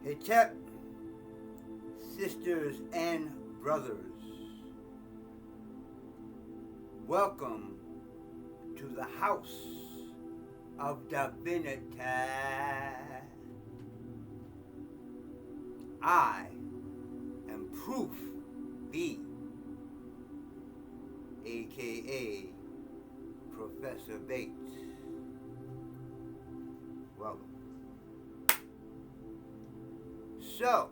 Hetep, sisters and brothers, welcome to the house of divinity. I am Proof B, aka Professor Bates. Welcome. So,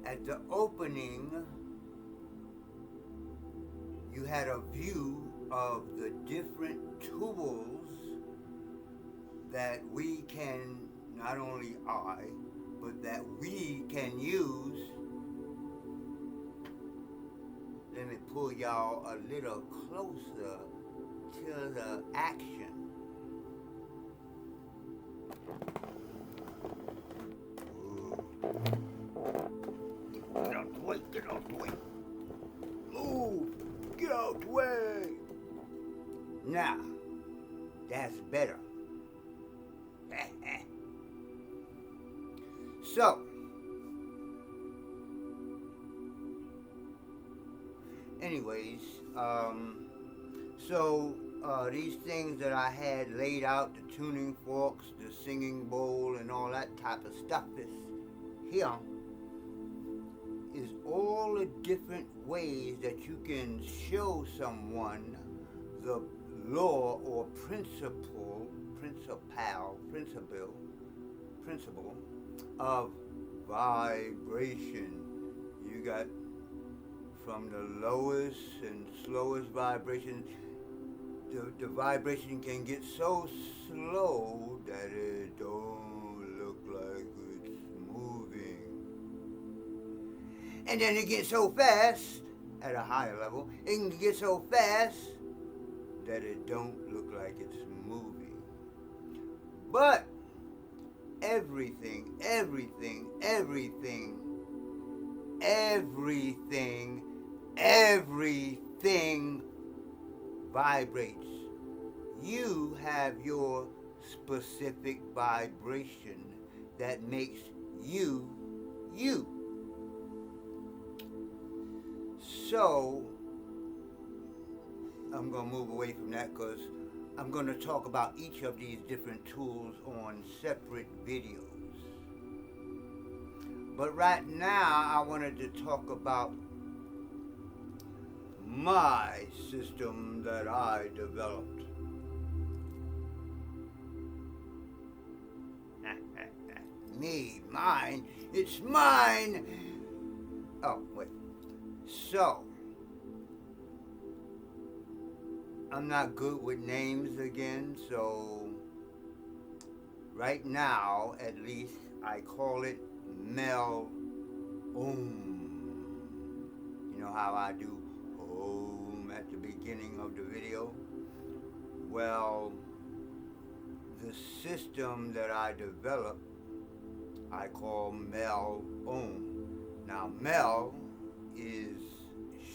at the opening, you had a view of the different tools that we can, not only I, but that we can use. Let me pull y'all a little closer to the action. Get out the way, get out the way. Move, get out the way. Now, that's better. So, anyways, these things that I had laid out, the tuning forks, the singing bowl, and all that type of stuff is here, is all the different ways that you can show someone the law or principle of vibration. You got from the lowest and slowest vibration. The vibration can get so slow that it don't look like it's moving. And then it gets so fast, at a higher level, it can get so fast that it don't look like it's moving. But everything vibrates. You have your specific vibration that makes you, you. So, I'm going to move away from that because I'm going to talk about each of these different tools on separate videos. But right now, I wanted to talk about my system that I developed. Me, mine, it's mine. Oh, wait. So, I'm not good with names again, so right now, at least, I call it Mel You know how I do at the beginning of the video? Well, the system that I developed, I call Mel Now, Mel is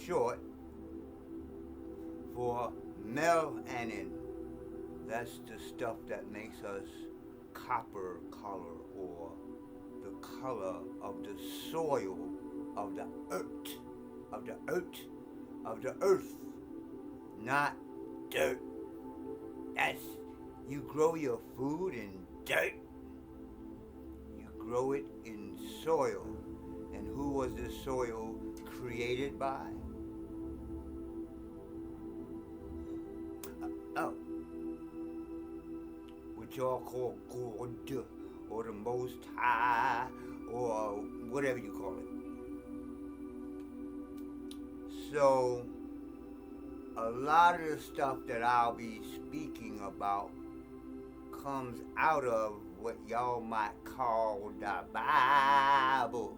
short for melanin. That's the stuff that makes us copper color, or the color of the soil of the earth, not dirt. That's, you grow your food in dirt. You grow it in soil. And who was this soil created by? What y'all call God, or the Most High, or whatever you call it. So, a lot of the stuff that I'll be speaking about comes out of what y'all might call the Bible.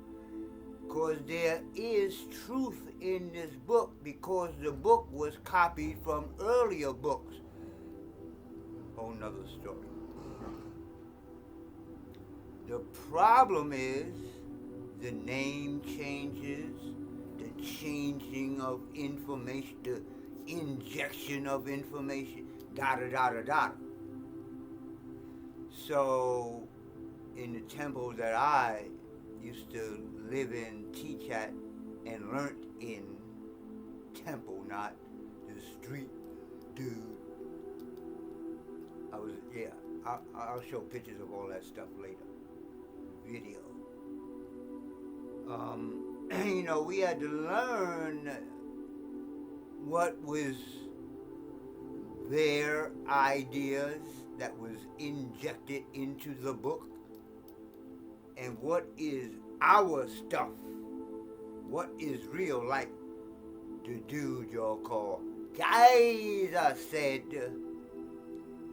Because there is truth in this book, because the book was copied from earlier books. Whole nother story. The problem is the name changes, the changing of information, the injection of information, So in the temple that I used to live in, teach at, and learnt in temple, not the street dude. I'll show pictures of all that stuff later. Video. We had to learn what was their ideas that was injected into the book, and what is our stuff, what is real, like the dude y'all call Kaiser said,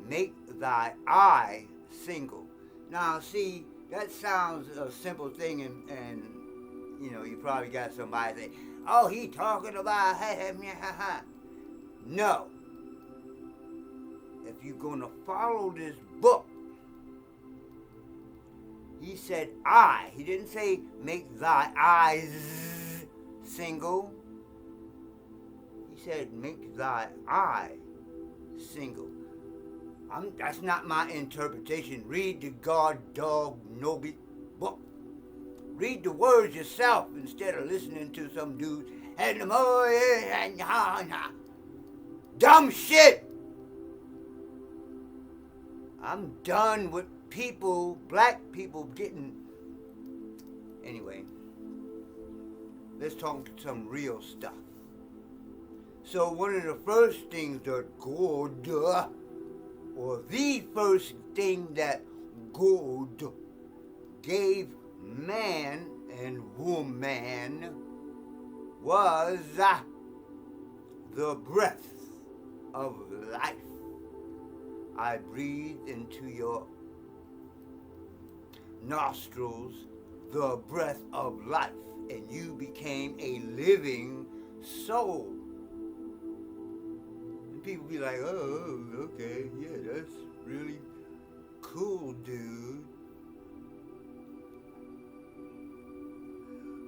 make thy eye single. Now see, that sounds a simple thing, and you probably got somebody say, oh, he talking about no. If you're going to follow this book, he said eye. He didn't say make thy eyes single. He said make thy eye single. That's not my interpretation. Read the God Dog Nobi book. Read the words yourself instead of listening to some dude and dumb shit. I'm done with people, black people getting... Anyway, let's talk some real stuff. So one of the first things that God, or the first thing that God gave man and woman was the breath of life. I breathed into your nostrils the breath of life, and you became a living soul. And people be like, oh, okay, yeah, that's really cool, dude.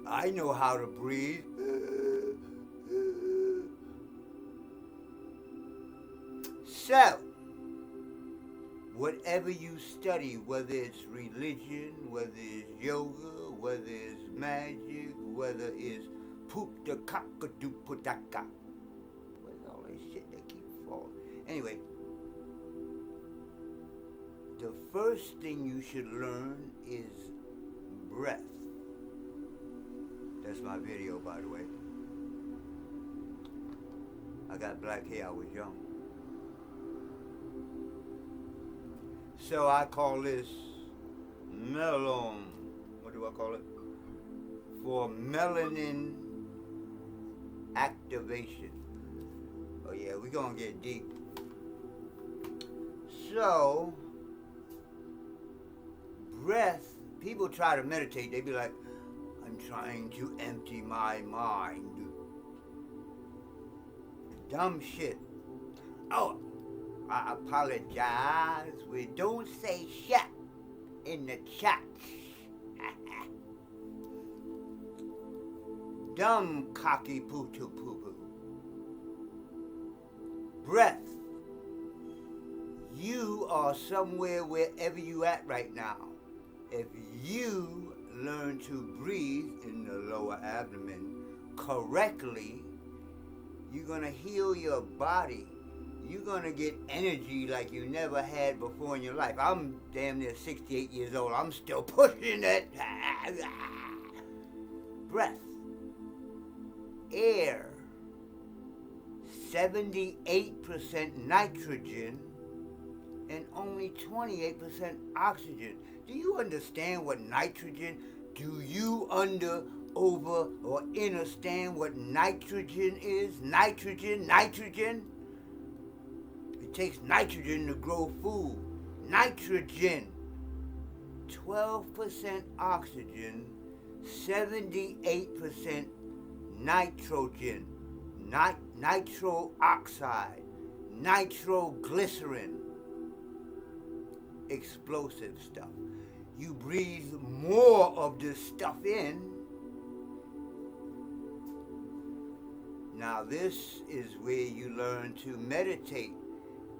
I know how to breathe. So, whatever you study, whether it's religion, whether it's yoga, whether it's magic, whether it's pukta kakadu putaka. Where's all this shit that keeps falling? Anyway, the first thing you should learn is breath. That's my video, by the way. I got black hair, I was young. So I call this melon. What do I call it? For melanin activation. Oh yeah, we're gonna get deep. So, breath, people try to meditate, they be like, I'm trying to empty my mind. Dumb shit. Oh, I apologize. We don't say shit in the chat. Dumb cocky poo-too poo-poo. Breath. You are somewhere wherever you at right now. If you learn to breathe in the lower abdomen correctly, you're going to heal your body. You're going to get energy like you never had before in your life. I'm damn near 68 years old. I'm still pushing it. Breath. Air. 78% nitrogen and only 28% oxygen. Do you understand what nitrogen? Do you over or understand what nitrogen is? Nitrogen. It takes nitrogen to grow food. Nitrogen. 12% oxygen, 78% nitrogen, nitro oxide, nitroglycerin. Explosive stuff. You breathe more of this stuff in. Now this is where you learn to meditate,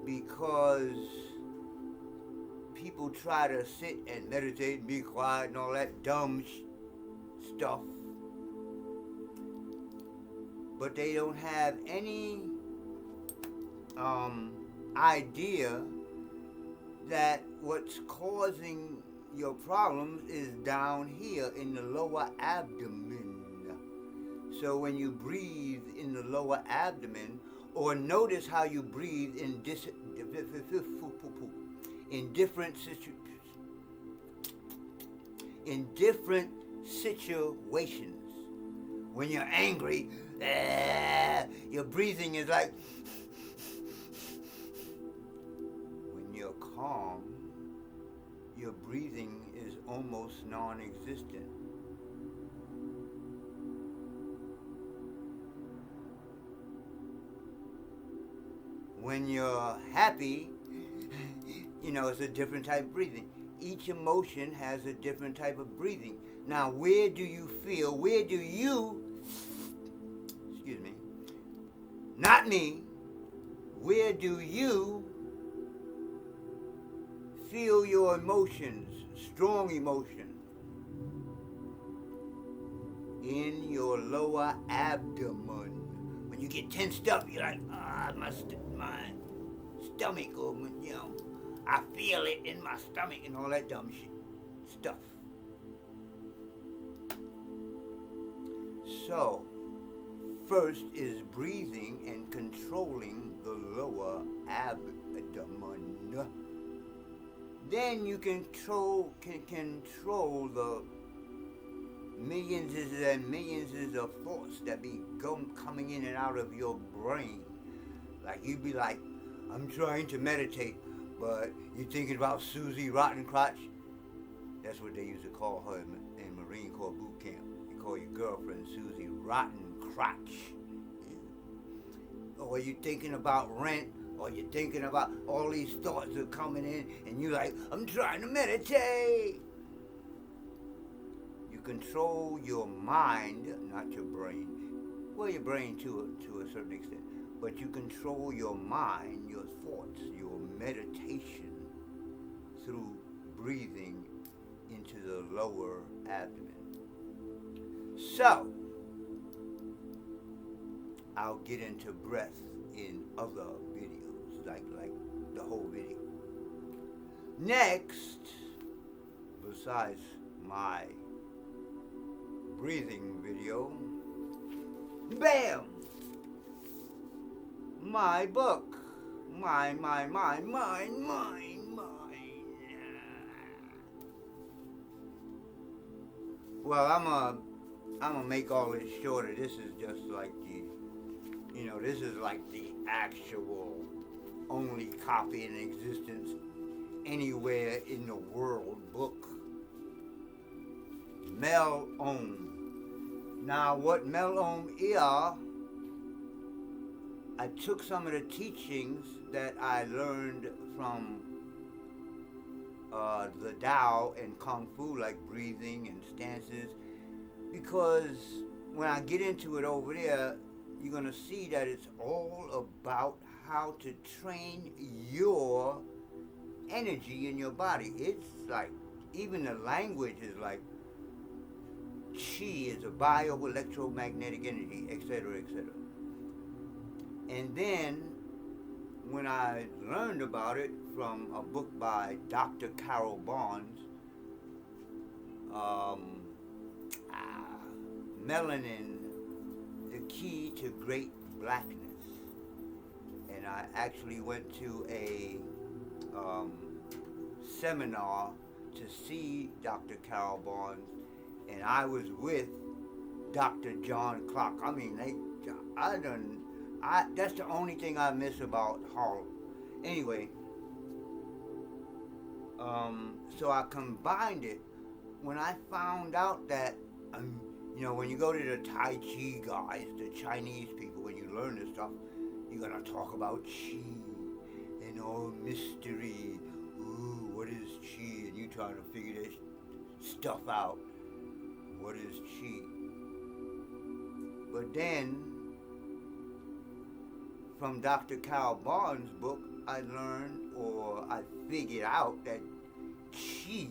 because people try to sit and meditate and be quiet and all that dumb stuff, but they don't have any idea that what's causing your problems is down here in the lower abdomen. So when you breathe in the lower abdomen, or notice how you breathe in different situations. When you're angry, your breathing is like. When you're calm, your breathing is almost non-existent. When you're happy, it's a different type of breathing. Each emotion has a different type of breathing. Now, where do you feel, excuse me, not me, where do you feel your emotions, strong emotions? In your lower abdomen. When you get tensed up, you're like, my stomach, or I feel it in my stomach and all that dumb stuff. So, first is breathing and controlling the lower abdomen. Then you can control the millions and millions of thoughts that be coming in and out of your brain. Like you'd be like, I'm trying to meditate, but you're thinking about Susie Rottencrotch. That's what they used to call her in Marine Corps boot camp. You call your girlfriend Susie Rottencrotch. Or you're thinking about rent, or you're thinking about all these thoughts are coming in, and you're like, I'm trying to meditate. You control your mind, not your brain. Well, your brain to a certain extent. But you control your mind, your thoughts, your meditation through breathing into the lower abdomen. So, I'll get into breath in other videos, like the whole video. Next, besides my breathing video, bam! My book. Mine. Well, I'm gonna make all this shorter. This is just like this is like the actual only copy in existence anywhere in the world book. Mel-Om. Now, what Mel-Om is, I took some of the teachings that I learned from the Tao and Kung Fu, like breathing and stances, because when I get into it over there, you're going to see that it's all about how to train your energy in your body. It's like, even the language is like, Qi is a bioelectromagnetic energy, etc., etc. And then, when I learned about it from a book by Dr. Carol Barnes, Melanin, the Key to Great Black-Ness. And I actually went to a seminar to see Dr. Carol Barnes, and I was with Dr. John Clark. I mean, that's the only thing I miss about Harlem. Anyway, so I combined it when I found out that, when you go to the Tai Chi guys, the Chinese people, when you learn this stuff, you're going to talk about Qi and all mystery. Ooh, what is Qi? And you trying to figure this stuff out. What is Qi? But then, from Dr. Carol Barnes' book, I learned, or I figured out that chi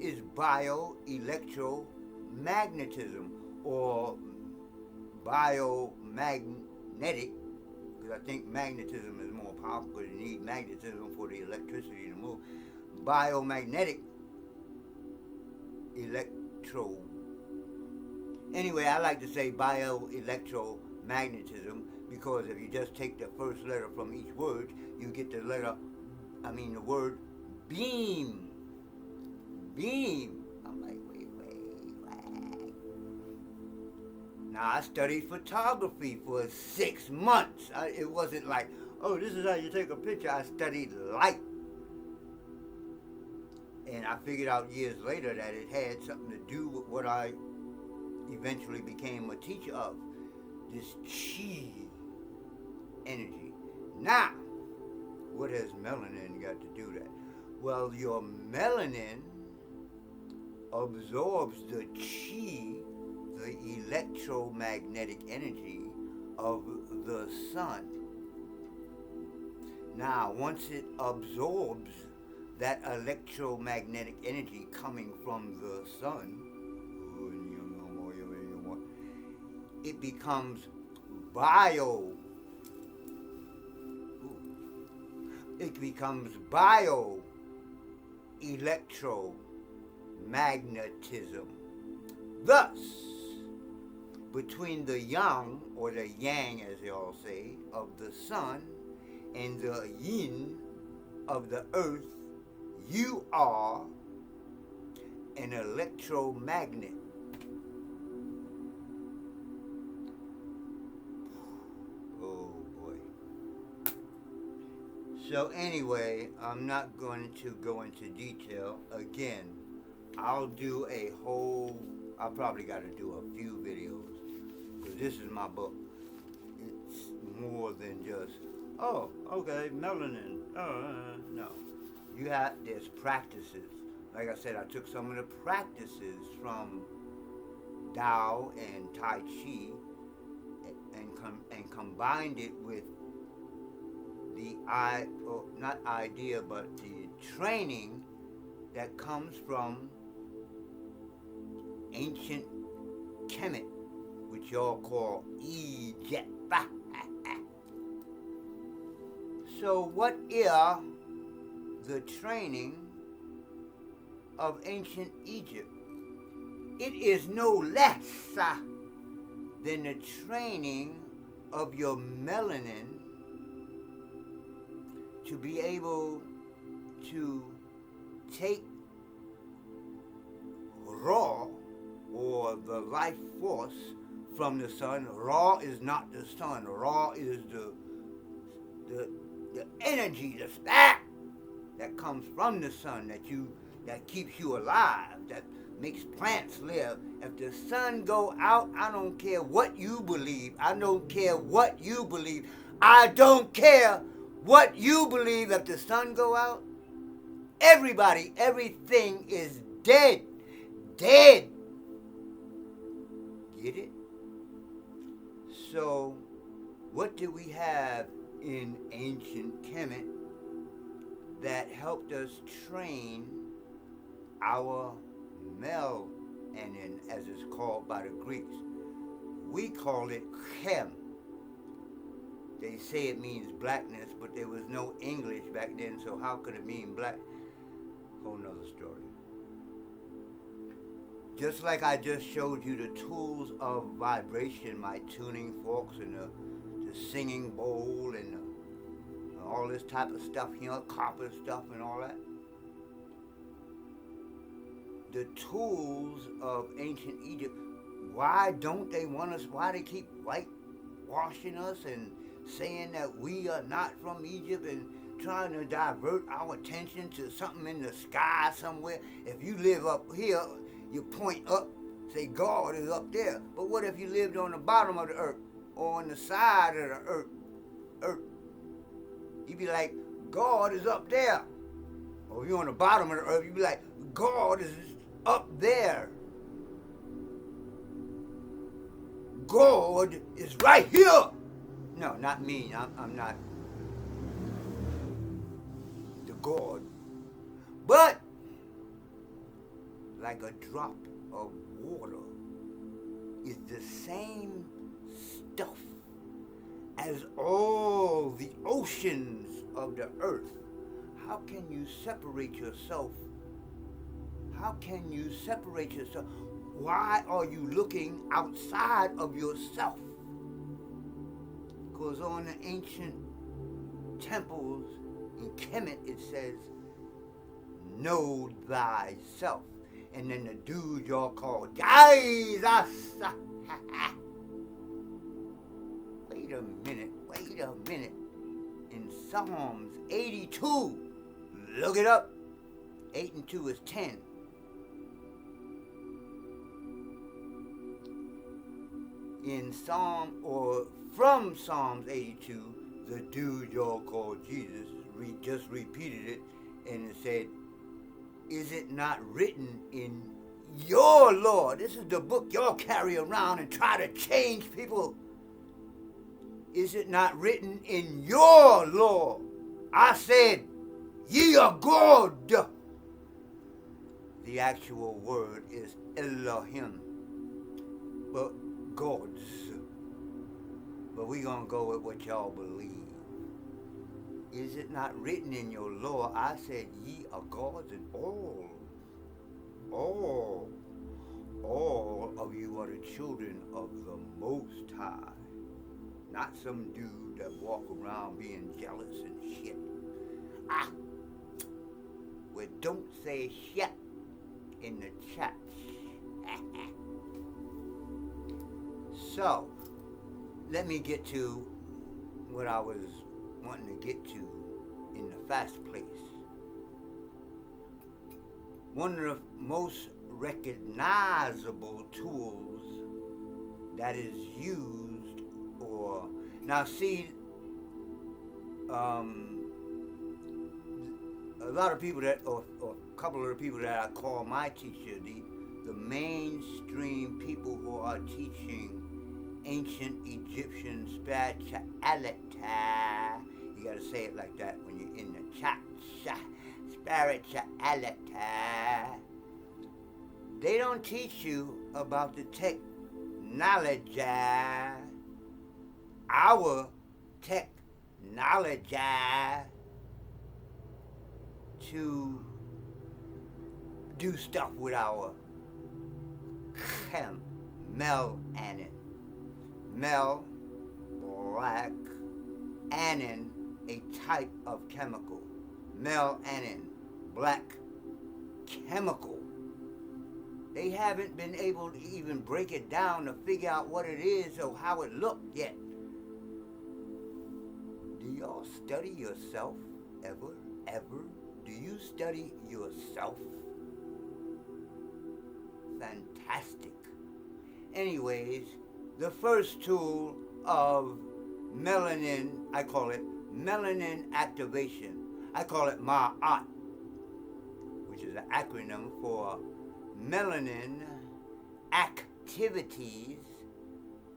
is bioelectromagnetism or biomagnetic, because I think magnetism is more powerful because you need magnetism for the electricity to move. Biomagnetic electro. Anyway, I like to say bioelectromagnetism because if you just take the first letter from each word, you get the word beam. Beam. I'm like, wait. Now, I studied photography for 6 months. It wasn't like, oh, this is how you take a picture. I studied light. And I figured out years later that it had something to do with what I eventually became a teacher of. This chi energy. Now, what has melanin got to do that? Well, your melanin absorbs the chi, the electromagnetic energy of the sun. Now, once it absorbs that electromagnetic energy coming from the sun, it becomes bioelectromagnetism. Thus, between the yang, or the yang as they all say, of the sun and the yin of the earth, you are an electromagnet. Oh boy. So anyway, I'm not going to go into detail. Again, I'll probably got to do a few videos, because this is my book. It's more than just, oh, okay, melanin. No. There's practices. Like I said, I took some of the practices from Tao and Tai Chi and combined it with the training that comes from ancient Kemet, which y'all call Egypt. So what is the training of ancient Egypt? It is no less than the training of your melanin to be able to take Ra, or the life force, from the sun. Ra is not the sun. Ra is the energy, the spark that comes from the sun that keeps you alive, that makes plants live. If the sun go out, I don't care what you believe. I don't care what you believe. I don't care what you believe. If the sun go out, everything is dead. Dead. Get it? So, what did we have in ancient Kemet that helped us train our melanin, as it's called by the Greeks? We call it chem. They say it means blackness, but there was no English back then, so how could it mean black? Whole nother story. Just like I just showed you the tools of vibration, my tuning forks and the singing bowl and all this type of stuff, copper stuff and all that. The tools of ancient Egypt, why don't they want us, why they keep whitewashing us and saying that we are not from Egypt and trying to divert our attention to something in the sky somewhere? If you live up here, you point up, say God is up there. But what if you lived on the bottom of the earth or on the side of the earth? You'd be like, God is up there. Or if you're on the bottom of the earth, you'd be like, God is up there. God is right here. No, not me. I'm not the God But like a drop of water is the same stuff as all the oceans of the earth. How can you separate yourself? How can you separate yourself? Why are you looking outside of yourself? Because on the ancient temples in Kemet it says, know thyself. And then the dude y'all call Jesus. Wait a minute. In Psalms 82, look it up. 8 and 2 is 10. In from Psalms 82, the dude y'all called Jesus just repeated it, and it said, is it not written in your law? This is the book y'all carry around and try to change people. Is it not written in your law? I said, ye are God. The actual word is Elohim, but gods. But we gonna go with what y'all believe. Is it not written in your law? I said, ye are gods, and all of you are the children of the Most High. Not some dude that walk around being jealous and shit. Well, don't say shit in the chat. So, let me get to what I was wanting to get to in the first place. One of the most recognizable tools that is used, or now see, a lot of people that, or a couple of the people that I call my teacher, the mainstream people who are teaching ancient Egyptian spirituality. You gotta say it like that when you're in the chat. Spirituality. They don't teach you about the technology. Our technology to do stuff with our melanin. Mel, black, anin, a type of chemical. Melanin, black chemical. They haven't been able to even break it down to figure out what it is or how it looked yet. Do y'all study yourself ever? Do you study yourself? Fantastic. Anyways, the first tool of melanin, I call it melanin activation. I call it MAAT, which is an acronym for melanin activities.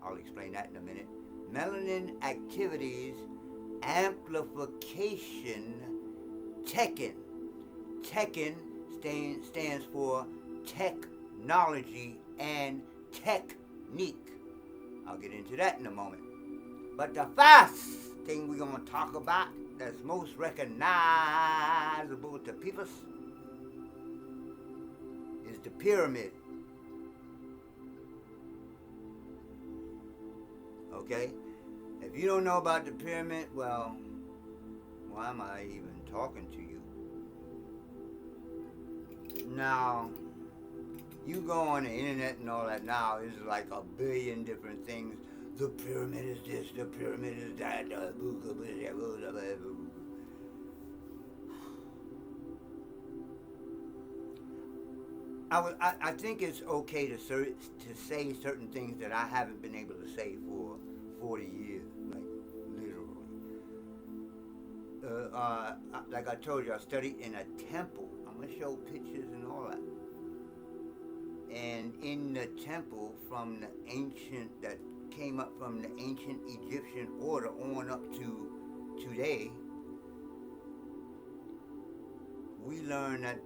I'll explain that in a minute. Melanin activities amplification Tekken. Tekken stands for technology and technique. I'll get into that in a moment. But the first thing we're going to talk about that's most recognizable to people is the pyramid. Okay? If you don't know about the pyramid, well, why am I even talking to you? Now, you go on the internet and all that now, there's like a billion different things. The pyramid is this, the pyramid is that. I think it's okay to say certain things that I haven't been able to say for 40 years, like literally. Like I told you, I studied in a temple. I'm going to show pictures and all that. And in the temple from the ancient, that came up from the ancient Egyptian order on up to today, we learned that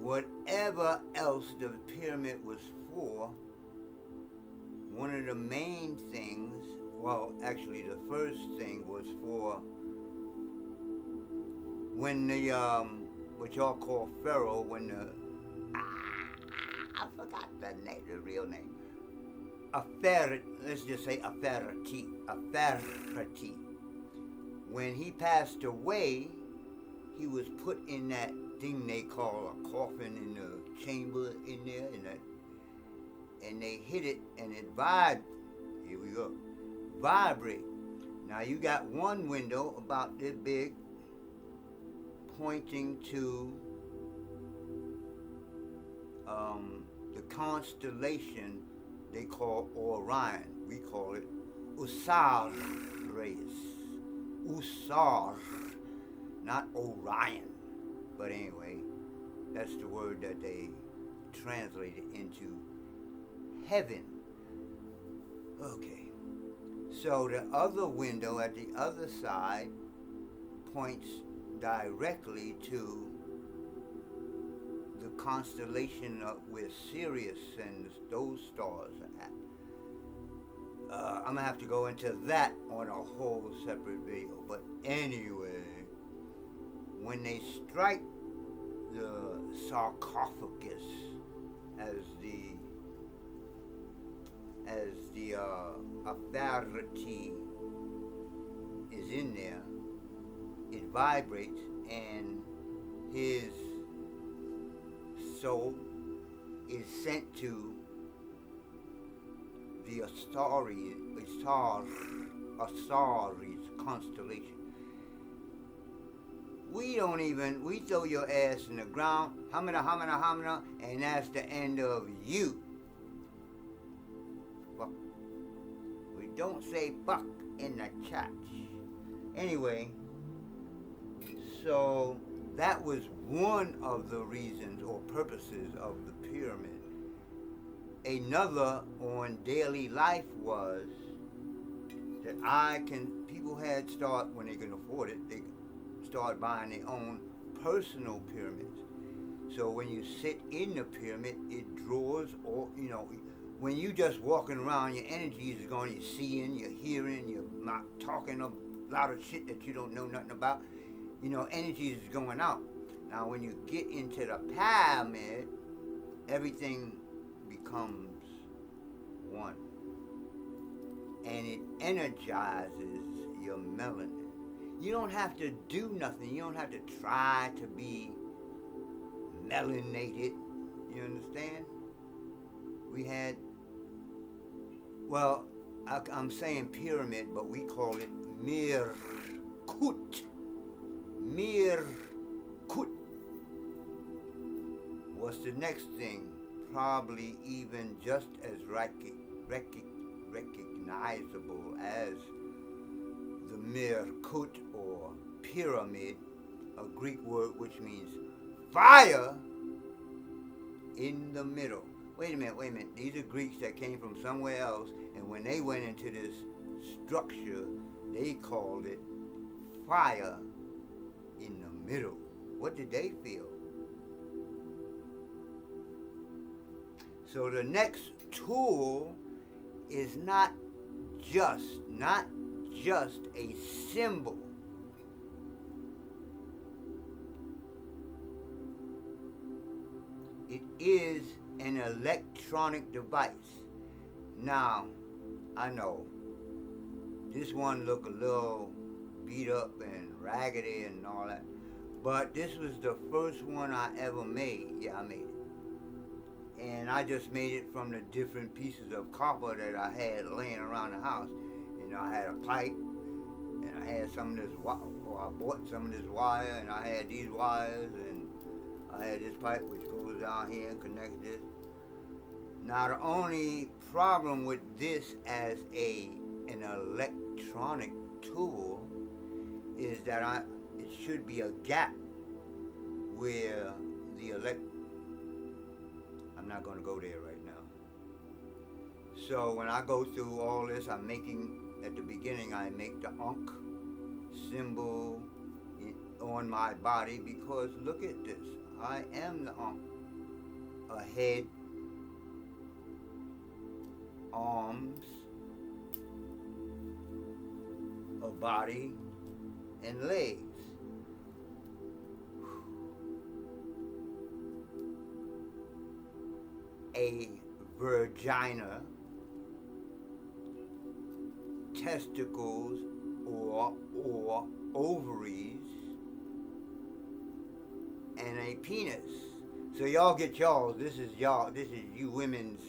whatever else the pyramid was for, one of the main things, well, actually the first thing was for when the, what y'all call Pharaoh, when the, I forgot the real name. Let's just say Aferati. When he passed away, he was put in that thing they call a coffin in the chamber in there, and they hit it and it vibrated. Here we go. Vibrate. Now you got one window about this big pointing to the constellation they call Orion. We call it Osiris. Usar, not Orion. But anyway, that's the word that they translated into heaven. Okay. So the other window at the other side points directly to the constellation of where Sirius and those stars are at. I'm gonna have to go into that on a whole separate video. But anyway, when they strike the sarcophagus as the authority is in there, it vibrates and his soul is sent to the Astaris constellation. We throw your ass in the ground, hamina, and that's the end of you. Fuck. We don't say fuck in the church. Anyway, so that was one of the reasons or purposes of the pyramid. Another on daily life was that people had start, when they can afford it, they start buying their own personal pyramids. So when you sit in the pyramid, it draws, or, when you just walking around, your energy is going, you're seeing, you're hearing, you're not talking a lot of shit that you don't know nothing about. Energy is going out. Now when you get into the pyramid, everything becomes one, and it energizes your melanin. You don't have to do nothing. You don't have to try to be melanated. You understand? I'm saying pyramid, but we call it Mirkut. What's the next thing? Probably even just as recognizable as the Mirkut or pyramid, a Greek word which means fire in the middle. Wait a minute. These are Greeks that came from somewhere else, and when they went into this structure, they called it fire in the middle. What did they feel? So the next tool is not just a symbol. It is an electronic device. Now, I know this one look a little beat up and raggedy and all that, but this was the first one I ever made. Yeah, I made it. And I just made it from the different pieces of copper that I had laying around the house. I had a pipe, and I had some of this wire, or I bought some of this wire, and I had these wires, and I had this pipe which goes down here and connects this. Now the only problem with this as an electronic tool is that it should be a gap where I'm not going to go there right now. So when I go through all this, at the beginning I make the Ankh symbol on my body because look at this. I am a head, arms, a body, and legs. A vagina, testicles or ovaries, and a penis. So y'all get y'all. This is y'all. This is you women's.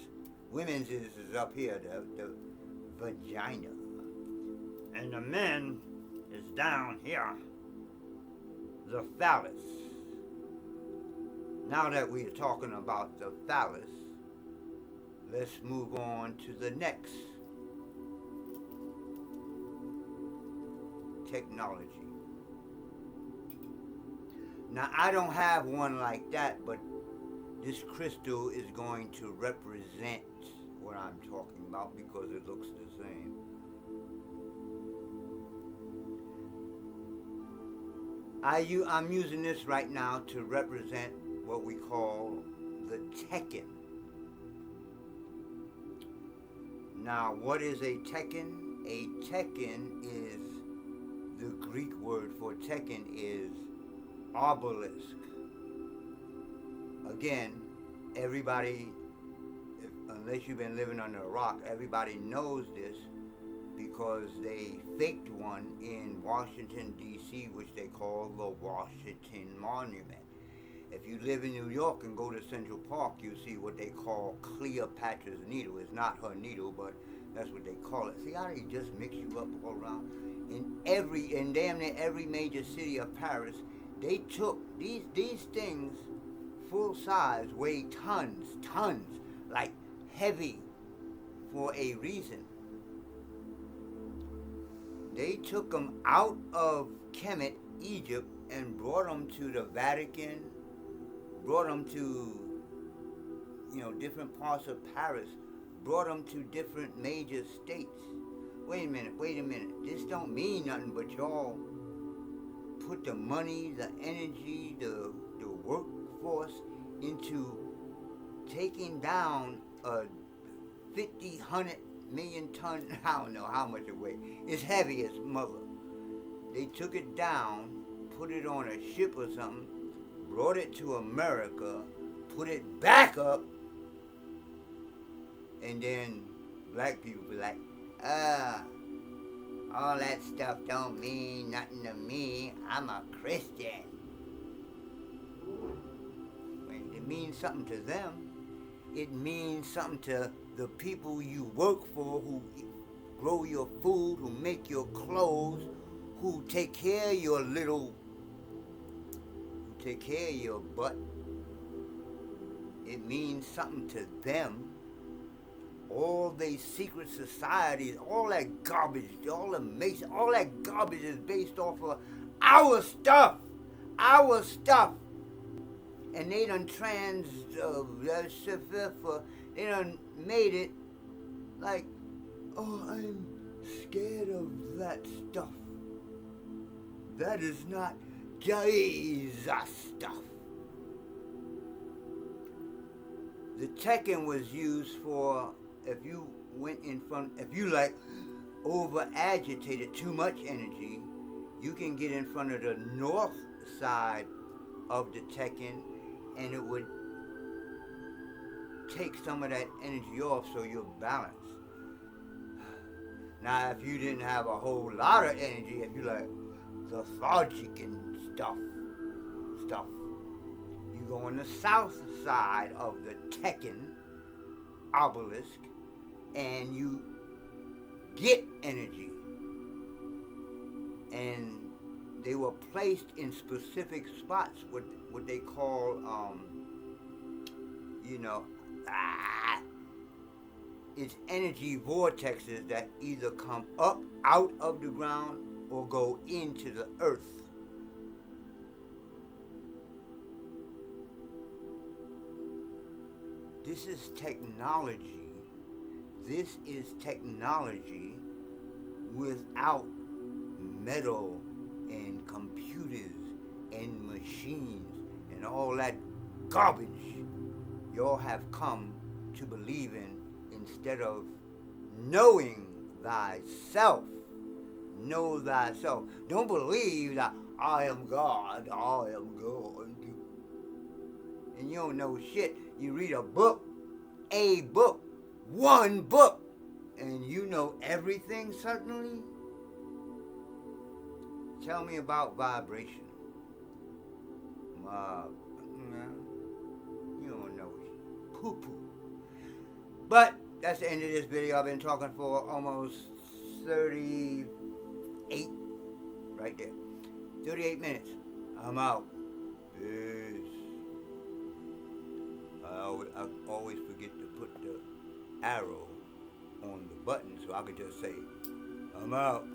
Women's is up here. The vagina, and the men is down here. The phallus. Now that we're talking about the phallus, let's move on to the next technology. Now, I don't have one like that, but this crystal is going to represent what I'm talking about because it looks the same. I'm using this right now to represent what we call the Tekken. Now, what is a Tekken? A Tekken is, the Greek word for Tekken is obelisk. Again, everybody, unless you've been living under a rock, everybody knows this because they faked one in Washington, D.C., which they call the Washington Monument. If you live in New York and go to Central Park, you see what they call Cleopatra's Needle. It's not her needle, but that's what they call it. See how they just mix you up all around? In damn near every major city of Paris, they took these things full size, weigh tons, like heavy for a reason. They took them out of Kemet, Egypt, and brought them to the Vatican, brought them to, different parts of Paris, brought them to different major states. Wait a minute. This don't mean nothing, but y'all put the money, the energy, the workforce into taking down a 50, 100 million ton, I don't know how much it weighs. It's heavy as mother. They took it down, put it on a ship or something, brought it to America, put it back up, and then black people be like, all that stuff don't mean nothing to me. I'm a Christian. When it means something to them, it means something to the people you work for, who grow your food, who make your clothes, who take care of your butt. It means something to them. All these secret societies, all that garbage, all that garbage is based off of our stuff. And they done they done made it like, oh, I'm scared of that stuff. That is not Jesus stuff. The Tekken was used for if you over agitated, too much energy, you can get in front of the north side of the Tekken and it would take some of that energy off so you're balanced. Now, if you didn't have a whole lot of energy, if you like lethargic and stuff, you go on the south side of the Tekken obelisk and you get energy. And they were placed in specific spots, what they call, it's energy vortexes that either come up out of the ground or go into the earth. This is technology. This is technology without metal and computers machines and all that garbage y'all have come to believe in instead of knowing thyself. Know thyself. Don't believe that I am God, I am God. And you don't know shit. You read a book, one book, and you know everything suddenly? Tell me about vibration. You don't know poo-poo. But that's the end of this video. I've been talking for almost 38, right there. 38 minutes. I'm out. Peace. I always forget to put the arrow on the button so I could just say, I'm out.